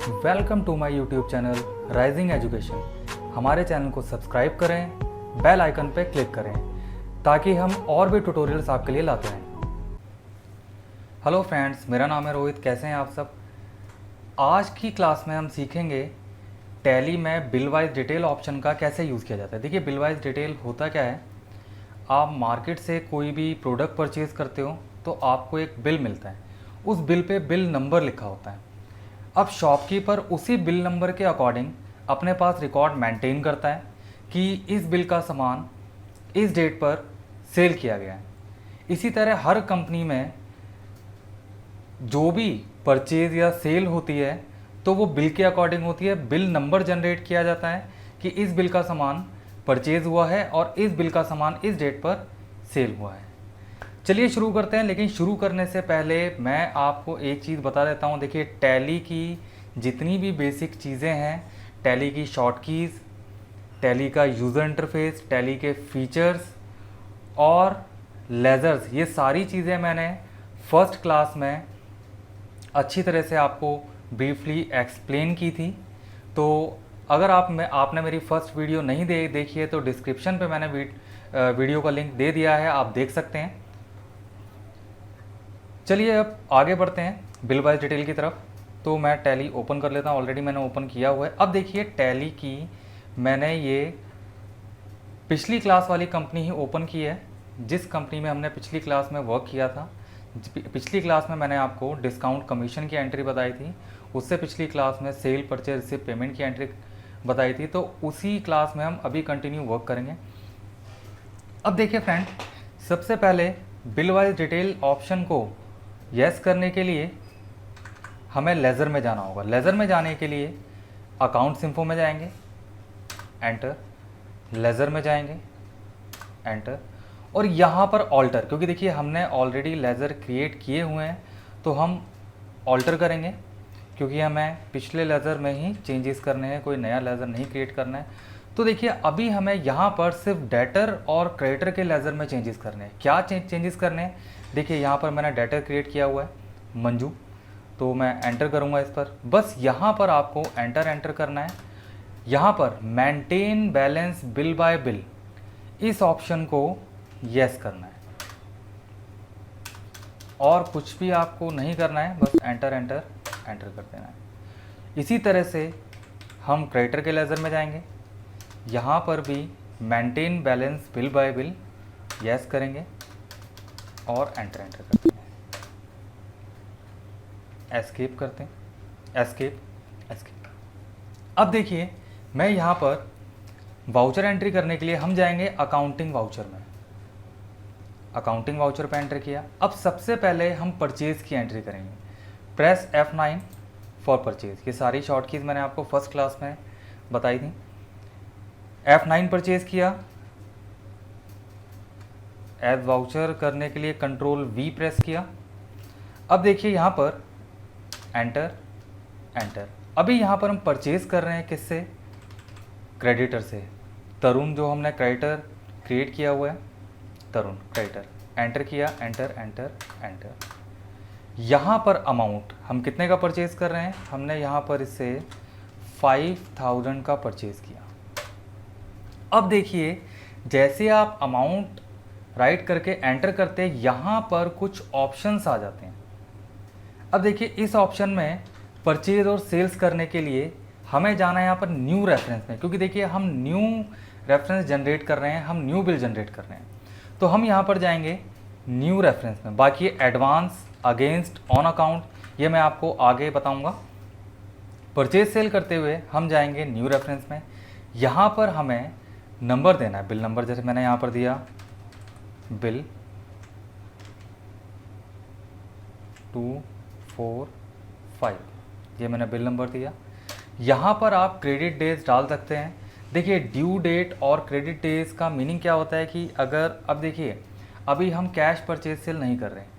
Welcome to my YouTube channel Rising Education. हमारे चैनल को सब्सक्राइब करें, बेल आइकन पर क्लिक करें ताकि हम और भी ट्यूटोरियल्स आपके लिए लाते रहें। हेलो फ्रेंड्स, मेरा नाम है रोहित। कैसे हैं आप सब? आज की क्लास में हम सीखेंगे टैली में बिल वाइज डिटेल ऑप्शन का कैसे यूज़ किया जाता है। देखिए, बिल वाइज डिटेल होता क्या है, आप मार्केट से कोई भी प्रोडक्ट परचेज़ करते हो तो आपको एक बिल मिलता है। उस बिल पे बिल नंबर लिखा होता है। अब शॉपकीपर उसी बिल नंबर के अकॉर्डिंग अपने पास रिकॉर्ड मेंटेन करता है कि इस बिल का सामान इस डेट पर सेल किया गया है। इसी तरह हर कंपनी में जो भी परचेज या सेल होती है तो वो बिल के अकॉर्डिंग होती है। बिल नंबर जनरेट किया जाता है कि इस बिल का सामान परचेज हुआ है और इस बिल का सामान इस डेट पर सेल हुआ है। चलिए शुरू करते हैं, लेकिन शुरू करने से पहले मैं आपको एक चीज़ बता देता हूँ। देखिए, टैली की जितनी भी बेसिक चीज़ें हैं, टैली की शॉर्ट कीज़, टैली का यूज़र इंटरफेस, टैली के फीचर्स और लेज़र्स, ये सारी चीज़ें मैंने फर्स्ट क्लास में अच्छी तरह से आपको ब्रीफली एक्सप्लेन की थी। तो अगर आपने मेरी फर्स्ट वीडियो नहीं देखी है तो डिस्क्रिप्शन पे मैंने वीडियो का लिंक दे दिया है, आप देख सकते हैं। चलिए अब आगे बढ़ते हैं बिल वाइज डिटेल की तरफ। तो मैं टैली ओपन कर लेता हूँ, ऑलरेडी मैंने ओपन किया हुआ है। अब देखिए, टैली की मैंने ये पिछली क्लास वाली कंपनी ही ओपन की है, जिस कंपनी में हमने पिछली क्लास में वर्क किया था। पिछली क्लास में मैंने आपको डिस्काउंट कमीशन की एंट्री बताई थी, उससे पिछली क्लास में सेल परचेज रिसिप्ट पेमेंट की एंट्री बताई थी। तो उसी क्लास में हम अभी कंटिन्यू वर्क करेंगे। अब देखिए फ्रेंड, सबसे पहले बिल वाइज डिटेल ऑप्शन को यस करने के लिए हमें लेज़र में जाना होगा। लेज़र में जाने के लिए अकाउंट्स इन्फो में जाएंगे, एंटर। लेज़र में जाएंगे, एंटर। और यहाँ पर ऑल्टर, क्योंकि देखिए हमने ऑलरेडी लेज़र क्रिएट किए हुए हैं तो हम ऑल्टर करेंगे, क्योंकि हमें पिछले लेज़र में ही चेंजेस करने हैं, कोई नया लेज़र नहीं क्रिएट करना है। तो देखिए, अभी हमें यहाँ पर सिर्फ डेटर और क्रेडिटर के लेज़र में चेंजेस करने हैं। क्या चेंजेस करने हैं? देखिए, यहाँ पर मैंने डेटर क्रिएट किया हुआ है मंजू, तो मैं एंटर करूँगा इस पर। बस यहाँ पर आपको एंटर करना है। यहाँ पर maintain balance bill bye bill, इस ऑप्शन को यस करना है और कुछ भी आपको नहीं करना है, बस एंटर कर देना है। इसी तरह से हम क्रेडिटर के लेज़र में जाएंगे, यहाँ पर भी maintain balance bill bye bill yes करेंगे और एंटर करते हैं। एस्केप करते हैं, एस्केप। अब देखिए, मैं यहाँ पर वाउचर एंट्री करने के लिए हम जाएंगे अकाउंटिंग वाउचर में। अकाउंटिंग वाउचर पे एंटर किया। अब सबसे पहले हम परचेज़ की एंट्री करेंगे। Press F9 for purchase. ये सारी शॉर्ट कीज़ मैंने आपको फर्स्ट क्लास में बताई थी। F9 परचेज़ किया। एड वाउचर करने के लिए कंट्रोल V प्रेस किया। अब देखिए यहाँ पर एंटर। अभी यहाँ पर हम परचेज़ कर रहे हैं किससे? क्रेडिटर से। तरुण, जो हमने क्रेडिटर क्रिएट किया हुआ है, तरुण क्रेडिटर। एंटर किया, एंटर। यहाँ पर अमाउंट हम कितने का परचेज़ कर रहे हैं? हमने यहाँ पर इससे 5000 का परचेज़ किया। अब देखिए, जैसे आप अमाउंट राइट करके एंटर करते हैं, यहाँ पर कुछ ऑप्शंस आ जाते हैं। अब देखिए, इस ऑप्शन में परचेज और सेल्स करने के लिए हमें जाना है यहाँ पर न्यू रेफरेंस में, क्योंकि देखिए हम न्यू रेफरेंस जनरेट कर रहे हैं, हम न्यू बिल जनरेट कर रहे हैं। तो हम यहाँ पर जाएंगे न्यू रेफरेंस में। बाकी एडवांस, अगेंस्ट, ऑन अकाउंट, ये मैं आपको आगे बताऊँगा। परचेज सेल करते हुए हम जाएंगे न्यू रेफरेंस में। यहाँ पर हमें नंबर देना है, बिल नंबर। जैसे मैंने यहाँ पर दिया बिल 245, ये मैंने बिल नंबर दिया। यहाँ पर आप क्रेडिट डेज डाल सकते हैं। देखिए, ड्यू डेट और क्रेडिट डेज का मीनिंग क्या होता है कि अगर, अब देखिए, अभी हम कैश परचेज सेल नहीं कर रहे हैं,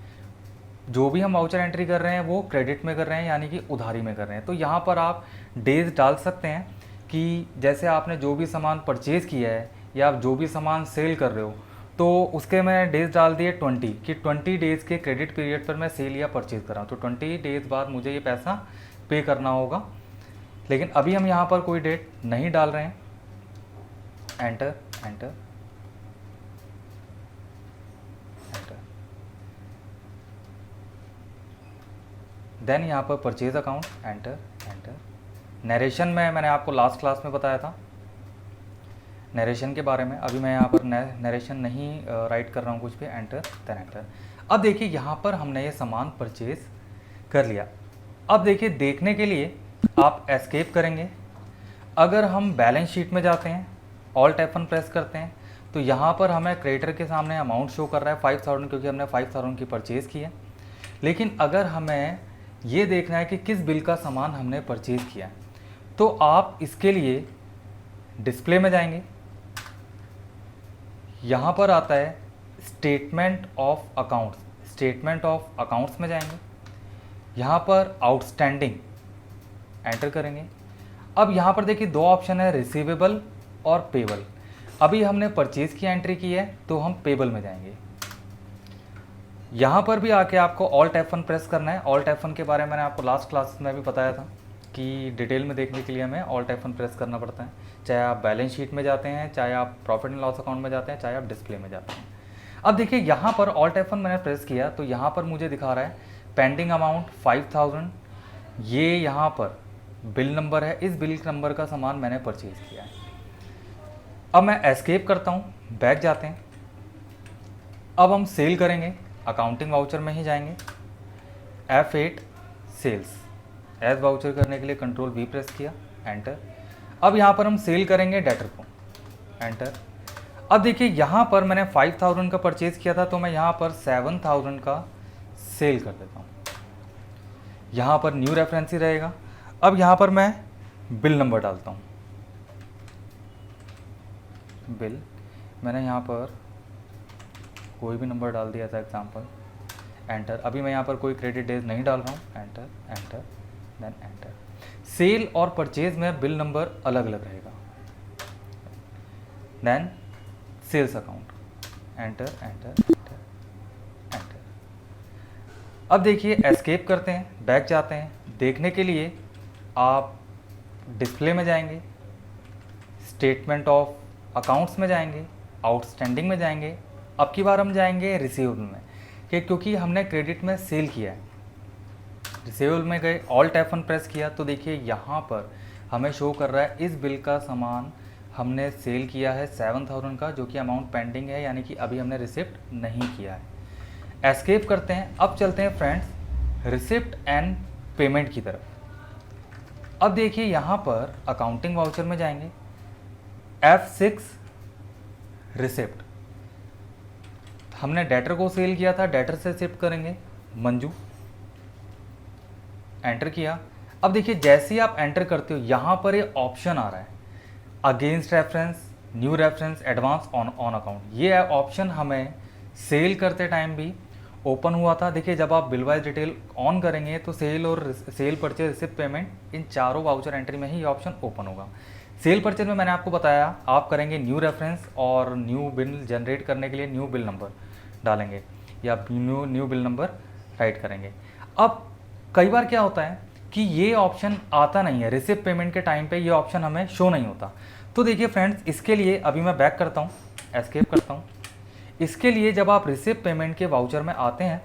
जो भी हम वाउचर एंट्री कर रहे हैं वो क्रेडिट में कर रहे हैं, यानी कि उधारी में कर रहे हैं। तो यहाँ पर आप डेज डाल सकते हैं कि जैसे आपने जो भी सामान परचेज़ किया है या आप जो भी सामान सेल कर रहे हो, तो उसके मैं डेज डाल दिए 20 कि 20 डेज़ के क्रेडिट पीरियड पर मैं सेल या परचेज़ कर रहा हूँ, तो 20 डेज़ बाद मुझे ये पैसा पे करना होगा। लेकिन अभी हम यहाँ पर कोई डेट नहीं डाल रहे हैं। Enter enter enter. देन यहाँ पर purchase account, enter enter. Narration में मैंने आपको लास्ट क्लास में बताया था नरेशन के बारे में, अभी मैं यहाँ पर नरेशन नहीं राइट कर रहा हूँ कुछ भी। Enter then enter. अब देखिए यहाँ पर हमने ये सामान परचेज कर लिया। अब देखिए देखने के लिए आप एस्केप करेंगे। अगर हम बैलेंस शीट में जाते हैं, ऑल्ट F1 प्रेस करते हैं, तो यहाँ पर हमें क्रेडिटर के सामने अमाउंट शो कर रहा है 5000, क्योंकि हमने 5000 की परचेज़ की है। लेकिन अगर हमें ये देखना है कि किस बिल का सामान हमने परचेज़ किया है, तो आप इसके लिए डिस्प्ले में जाएंगे। यहाँ पर आता है statement of accounts, statement of accounts में जाएंगे। यहाँ पर आउटस्टैंडिंग एंटर करेंगे। अब यहाँ पर देखिए दो ऑप्शन है, रिसीवेबल और पेबल। अभी हमने परचेज़ की एंट्री की है तो हम पेबल में जाएंगे। यहाँ पर भी आके आपको ऑल्ट F1 प्रेस करना है। ऑल्ट F1 के बारे में मैंने आपको लास्ट क्लास में भी बताया था कि डिटेल में देखने के लिए हमें ऑल्ट F1 प्रेस करना पड़ता है, चाहे आप बैलेंस शीट में जाते हैं, चाहे आप प्रॉफिट एंड लॉस अकाउंट में जाते हैं, चाहे आप डिस्प्ले में जाते हैं। अब देखिए यहाँ पर ऑल्ट F1 मैंने प्रेस किया तो यहाँ पर मुझे दिखा रहा है पेंडिंग अमाउंट 5000। ये यहाँ पर बिल नंबर है, इस बिल नंबर का सामान मैंने परचेज़ किया है। अब मैं एस्केप करता हूँ, बैक जाते हैं। अब हम सेल करेंगे, अकाउंटिंग वाउचर में ही जाएंगे। F8 सेल्स, एज वाउचर करने के लिए कंट्रोल V प्रेस किया, एंटर। अब यहाँ पर हम सेल करेंगे डेटर को, एंटर। अब देखिए यहाँ पर मैंने 5000 का परचेज़ किया था तो मैं यहाँ पर 7000 का सेल कर देता हूँ। यहाँ पर न्यू रेफरेंस ही रहेगा। अब यहाँ पर मैं बिल नंबर डालता हूँ। बिल मैंने यहाँ पर कोई भी नंबर डाल दिया था, एग्जांपल, एंटर। अभी मैं यहाँ पर कोई क्रेडिट डेज नहीं डाल रहा हूँ, enter enter then enter. Sale और परचेज में बिल नंबर अलग अलग रहेगा। Then sales account, enter enter enter enter. अब देखिए एस्केप करते हैं, बैक जाते हैं। देखने के लिए आप डिस्प्ले में जाएंगे, स्टेटमेंट ऑफ अकाउंट्स में जाएंगे, आउटस्टैंडिंग में जाएंगे। अब की बार हम जाएंगे रिसीवेबल में, क्योंकि हमने क्रेडिट में सेल किया है। रिसीवेबल में गए, ऑल्ट F1 प्रेस किया तो देखिए यहाँ पर हमें शो कर रहा है इस बिल का सामान हमने सेल किया है 7000 का, जो कि अमाउंट पेंडिंग है, यानी कि अभी हमने रिसिप्ट नहीं किया है। एस्केप करते हैं। अब चलते हैं फ्रेंड्स रिसिप्ट एंड पेमेंट की तरफ। अब देखिए यहाँ पर अकाउंटिंग वाउचर में जाएंगे, F6 रिसिप्ट। हमने डेटर को सेल किया था, डेटर से शिफ्ट करेंगे मंजू, एंटर किया। अब देखिए जैसे ही आप एंटर करते हो यहाँ पर ये ऑप्शन आ रहा है against reference, new reference, advance on account. ये ऑप्शन हमें सेल करते टाइम भी ओपन हुआ था। देखिए जब आप बिल वाइज डिटेल ऑन करेंगे तो सेल और cell purchase receipt payment in चारों वाउचर एंट्री में ही ये ऑप्शन ओपन होगा। सेल परचेज में मैंने आपको बताया आप करेंगे न्यू रेफरेंस और न्यू बिल जनरेट करने के लिए न्यू बिल नंबर डालेंगे या न्यू बिल नंबर राइट करेंगे। अब कई बार क्या होता है कि ये ऑप्शन आता नहीं है, रिसिप्ट पेमेंट के टाइम पे ये ऑप्शन हमें शो नहीं होता। तो देखिए फ्रेंड्स इसके लिए अभी मैं बैक करता हूँ, एस्केप करता हूँ। इसके लिए जब आप रिसिप्ट पेमेंट के वाउचर में आते हैं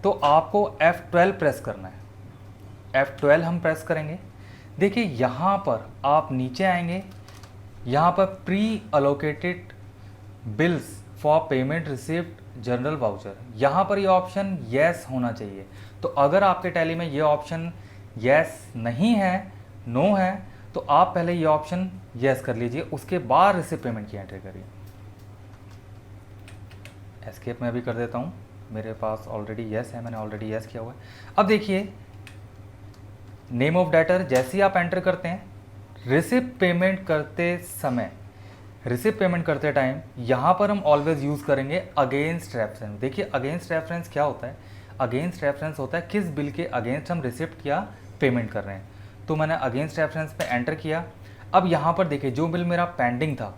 तो आपको F12 प्रेस करना है। F12 हम प्रेस करेंगे। देखिए यहाँ पर आप नीचे आएंगे, यहाँ पर pre allocated bills for payment receipt general voucher, यहाँ पर ये ऑप्शन येस होना चाहिए। तो अगर आपके टैली में ये ऑप्शन येस नहीं है, नो है, तो आप पहले ये ऑप्शन येस कर लीजिए, उसके बाद रिसिप्ट पेमेंट की एंट्री करिए। एस्केप मैं भी कर देता हूँ, मेरे पास ऑलरेडी येस है, मैंने ऑलरेडी येस किया हुआ है। अब देखिए नेम ऑफ डेटर जैसे ही आप एंटर करते हैं, रिसिप्ट पेमेंट करते समय, रिसिप्ट पेमेंट करते टाइम यहाँ पर हम ऑलवेज यूज़ करेंगे अगेंस्ट रेफरेंस। देखिए अगेंस्ट रेफरेंस क्या होता है, अगेंस्ट रेफरेंस होता है किस बिल के अगेंस्ट हम रिसिप्ट या पेमेंट कर रहे हैं। तो मैंने अगेंस्ट रेफरेंस पे एंटर किया। अब यहाँ पर देखिए जो बिल मेरा पेंडिंग था,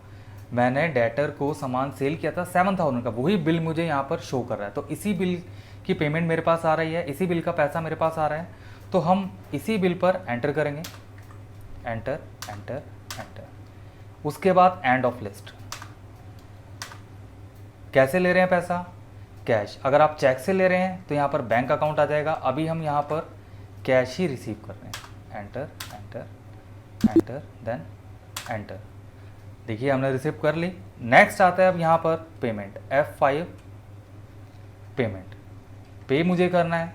मैंने डेटर को सामान सेल किया था 7000 का, वही बिल मुझे यहाँ पर शो कर रहा है। तो इसी बिल की पेमेंट मेरे पास आ रही है, इसी बिल का पैसा मेरे पास आ रहा है, तो हम इसी बिल पर एंटर करेंगे। Enter enter enter. उसके बाद एंड ऑफ लिस्ट। कैसे ले रहे हैं पैसा? कैश। अगर आप चेक से ले रहे हैं तो यहाँ पर बैंक अकाउंट आ जाएगा। अभी हम यहाँ पर कैश ही रिसीव कर रहे हैं। Enter enter enter then enter. देखिए हमने रिसीव कर ली। नेक्स्ट आता है अब यहाँ पर पेमेंट, F5 पेमेंट। पे मुझे करना है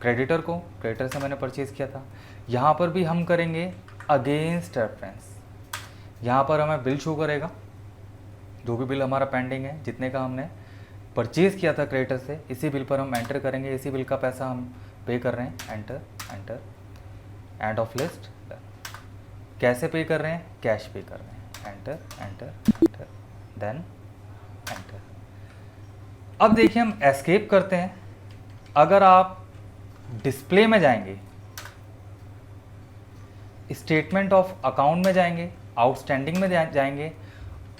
क्रेडिटर को, क्रेडिटर से मैंने परचेज़ किया था। यहाँ पर भी हम करेंगे अगेंस्ट रेफरेंस। यहाँ पर हमें बिल शो करेगा, जो भी बिल हमारा पेंडिंग है, जितने का हमने परचेज़ किया था क्रेडिटर से, इसी बिल पर हम एंटर करेंगे। इसी बिल का पैसा हम पे कर रहे हैं। Enter enter end of list. कैसे पे कर रहे हैं? कैश पे कर रहे हैं। Enter enter enter then enter. अब देखिए हम एस्केप करते हैं। अगर आप डिस्प्ले में जाएंगे, स्टेटमेंट ऑफ अकाउंट में जाएंगे, आउटस्टैंडिंग में जाएंगे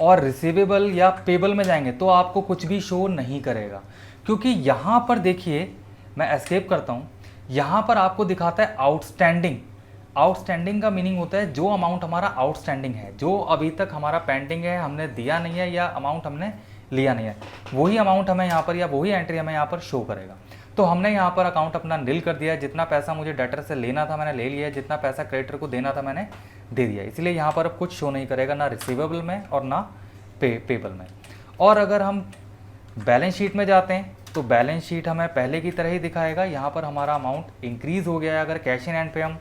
और रिसीवेबल या पेबल में जाएंगे तो आपको कुछ भी शो नहीं करेगा, क्योंकि यहाँ पर देखिए मैं एस्केप करता हूँ। यहाँ पर आपको दिखाता है आउटस्टैंडिंग। आउटस्टैंडिंग का मीनिंग होता है जो अमाउंट हमारा आउटस्टैंडिंग है, जो अभी तक हमारा पेंडिंग है, हमने दिया नहीं है या अमाउंट हमने लिया नहीं है, वही अमाउंट हमें यहाँ पर या वही एंट्री हमें यहाँ पर शो करेगा। तो हमने यहाँ पर अकाउंट अपना नील कर दिया है। जितना पैसा मुझे डेटर से लेना था मैंने ले लिया है, जितना पैसा क्रेडिटर को देना था मैंने दे दिया। इसलिए यहाँ पर अब कुछ शो नहीं करेगा, ना रिसीवेबल में और ना पेबल में। और अगर हम बैलेंस शीट में जाते हैं तो बैलेंस शीट हमें पहले की तरह ही दिखाएगा। यहाँ पर हमारा अमाउंट इंक्रीज़ हो गया है। अगर कैश इन हैंड पे हम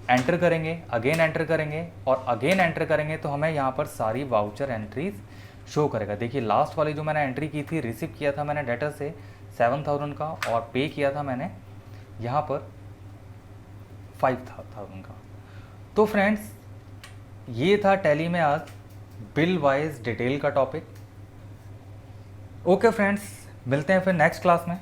एंटर करेंगे, अगेन एंटर करेंगे और अगेन एंटर करेंगे तो हमें यहाँ पर सारी वाउचर एंट्रीज शो करेगा। देखिए लास्ट वाली जो मैंने एंट्री की थी, रिसीव किया था मैंने डेटर से 7,000 का और पे किया था मैंने यहाँ पर 5,000 का। तो फ्रेंड्स ये था टैली में आज बिल वाइज डिटेल का टॉपिक। ओके फ्रेंड्स, मिलते हैं फिर नेक्स्ट क्लास में।